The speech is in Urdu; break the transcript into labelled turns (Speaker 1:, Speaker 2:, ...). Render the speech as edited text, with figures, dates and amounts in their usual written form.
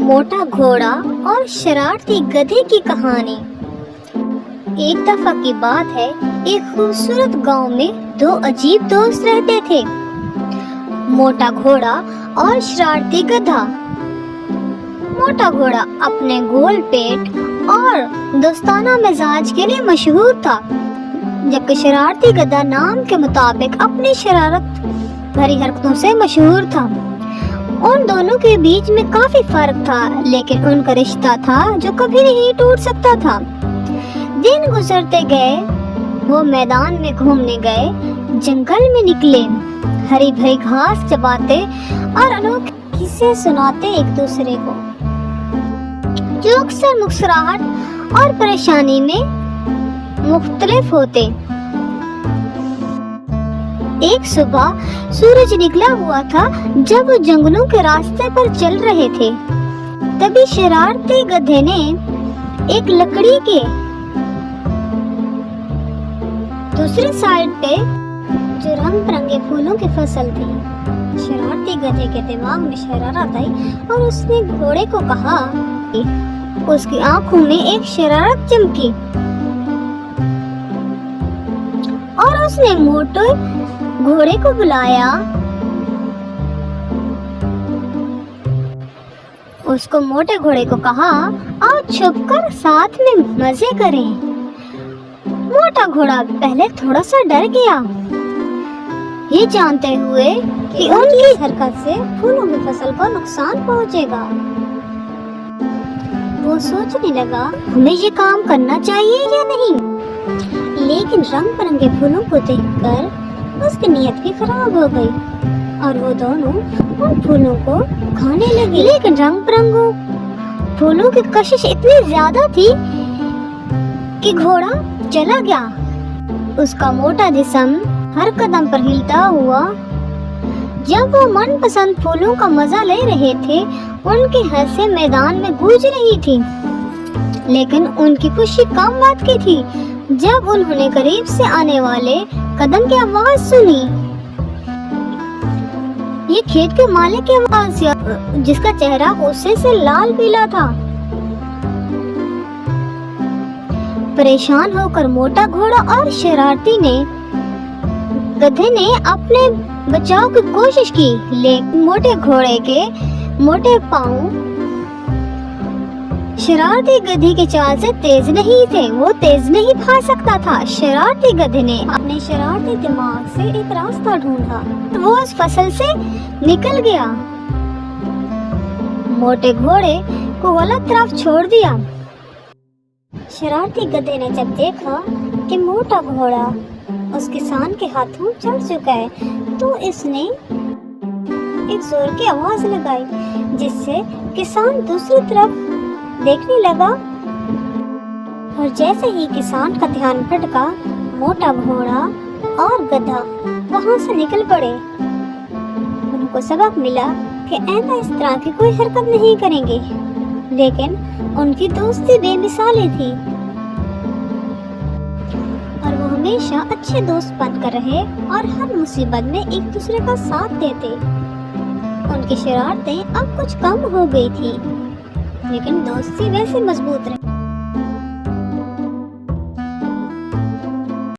Speaker 1: موٹا گھوڑا اور شرارتی گدھے کی کہانی۔ ایک دفعہ کی بات ہے، ایک خوبصورت گاؤں میں دو عجیب دوست رہتے تھے، موٹا گھوڑا اور شرارتی گدھا۔ موٹا گھوڑا اپنے گول پیٹ اور دوستانہ مزاج کے لیے مشہور تھا، جبکہ شرارتی گدھا نام کے مطابق اپنی شرارت بھری حرکتوں سے مشہور تھا۔ ان دونوں کے بیچ میں کافی فرق تھا، لیکن ان کا رشتہ تھا جو کبھی نہیں ٹوٹ سکتا تھا۔ دن گزرتے گئے، وہ میدان میں گھومنے گئے، جنگل میں نکلے، ہری بھری گھاس چباتے اور انوکھے قصے سناتے ایک دوسرے کو، جو اکثر مسکراہٹ اور پریشانی میں مختلف ہوتے۔ ایک صبح سورج نکلا ہوا تھا جب وہ جنگلوں کے راستے پر چل رہے تھے، تبھی شرارتی گدھے نے ایک لکڑی کے دوسری سائڈ پہ جو رنگ برنگے پھولوں کی فصل تھی، شرارتی گدھے کے دماغ میں شرارت آئی اور اس نے گھوڑے کو کہا، اس کی آنکھوں میں ایک شرارت چمکی اور اس نے موٹے گھوڑے کو بلایا۔ اس کو موٹے گھوڑے کو کہا، آؤ چھپ کر ساتھ میں مزے کریں۔ موٹا گھوڑا پہلے تھوڑا سا ڈر گیا، یہ جانتے ہوئے کہ ان کی حرکت سے پھولوں کی فصل کو نقصان پہنچے گا۔ وہ سوچنے لگا، ہمیں یہ کام کرنا چاہیے یا نہیں، لیکن رنگ برنگے پھولوں کو دیکھ کر اس کی نیت بھی خراب ہو گئی اور وہ دونوں ان پھولوں کو کھانے لگے۔ لیکن رنگ برنگوں پھولوں کی کشش اتنی زیادہ تھی کہ گھوڑا چلا گیا، اس کا موٹا جسم ہر قدم پر ہلتا ہوا۔ جب وہ من پسند پھولوں کا مزہ لے رہے تھے، ان کی ہنسی میدان میں گونج رہی تھی، لیکن ان کی خوشی کم وقت کی تھی جب انہوں نے قریب سے آنے والے قدم کی آواز سنی۔ یہ کھیت کے مالک کی آواز تھی، جس کا چہرہ غصے سے لال پیلا تھا۔ پریشان ہو کر موٹا گھوڑا اور شرارتی گدھے نے اپنے بچاؤ کی کوشش کی، لیکن موٹے گھوڑے کے موٹے پاؤں شرارتی گدھے کے چال سے تیز نہیں تھے، وہ تیز نہیں بھاگ سکتا تھا۔ شرارتی گدھے نے اپنے شرارتی دماغ سے ایک راستہ ڈھونڈا، وہ اس فصل سے نکل گیا، موٹے گھوڑے کو غلط طرف چھوڑ دیا۔ شرارتی گدھے نے جب دیکھا کہ موٹا گھوڑا اس کسان کے ہاتھوں چڑھ چکا ہے، تو اس نے ایک زور کی آواز لگائی، جس سے کسان دوسری طرف دیکھنے لگا، اور جیسے ہی کسان کا دھیان بھٹکا، موٹا گھوڑا اور گدھا وہاں سے نکل پڑے۔ ان کو سبق ملا کہ آئندہ اس طرح کی کوئی حرکت نہیں کریں گے، لیکن ان کی دوستی بے مثالی تھی اور وہ ہمیشہ اچھے دوست بن کر رہے اور ہر مصیبت میں ایک دوسرے کا ساتھ دیتے۔ ان کی شرارتیں اب کچھ کم ہو گئی تھی، لیکن دوستی ویسے مضبوط رہی۔